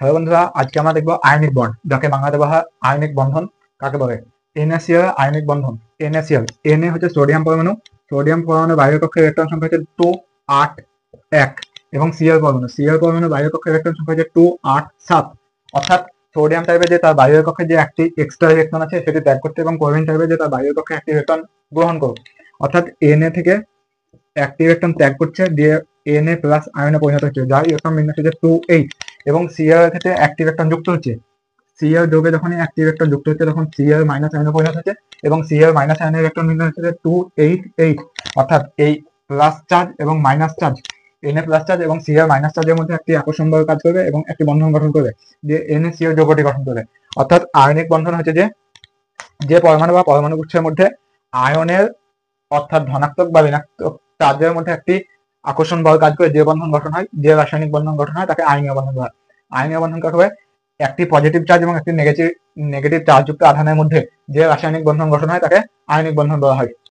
Hello বন্ধুরা, আজকে আমরা দেখবো আয়নিক বন্ড, যাকে বাংলাতে বলা হয় আয়নিক বন্ধন। কাকে বলে? NaCl আয়নিক বন্ধন। NaCl, Na হচ্ছে সোডিয়াম পরমাণু। সোডিয়াম পরমাণু বাইরের কক্ষের ইলেকট্রন সংখ্যা হচ্ছে 2, 8, 1 এবং Cl পরমাণু বাইরের কক্ষের ইলেকট্রন সংখ্যা হচ্ছে 2, 8, 7। অর্থাৎ সোডিয়াম চাইবে যে তার বাইরের কক্ষে যে একটি এক্সট্রা ইলেকট্রন আছে সেটি ত্যাগ করতে, এবং ক্লোরিন চাইবে যে তার বাইরের কক্ষে একটি ইলেকট্রন গ্রহণ করুক। অর্থাৎ Na থেকে একটি ইলেকট্রন ত্যাগ করছে, দিয়ে Na প্লাস আয়নে পরিণত হচ্ছে, যার ইলেকট্রন বিন্যাস হচ্ছে 2, 8। এবং Cl এর ক্ষেত্রে একটি ইলেকট্রন যুক্ত হচ্ছে। Cl যোগে যখনই একটি ইলেকট্রন যুক্ত হচ্ছে তখন Cl মাইনাস আয়নে পরিণত হচ্ছে, এবং Cl মাইনাস আয়নের ইলেকট্রন বিন্যাস হচ্ছে 2, 8, 8। অর্থাৎ এই প্লাস চার্জ এবং minus charge, Na plus charge এবং Cl মাইনাস চার্জের মধ্যে একটি আকর্ষণ বল কাজ করবে এবং একটি বন্ধন গঠন করবে, যে NaCl যৌগটি গঠন করবে। অর্থাৎ আয়নিক বন্ধন হচ্ছে যে পরমাণু বা পরমাণু গুচ্ছের মধ্যে আয়নের, অর্থাৎ ধনাত্মক বা ঋণাত্মক চার্জের মধ্যে একটি আকর্ষণ বল কাজ করে যে বন্ধন গঠন হয়, যে রাসায়নিক বন্ধন গঠন হয়, তাকে আয়নীয় বন্ধন বলা হয়। আয়নীয় বন্ধন কাকে বলে? একটি পজিটিভ চার্জ এবং একটি নেগেটিভ চার্জ যুক্ত আধানের মধ্যে যে রাসায়নিক বন্ধন গঠন হয় তাকে আয়নিক বন্ধন বলা হয়।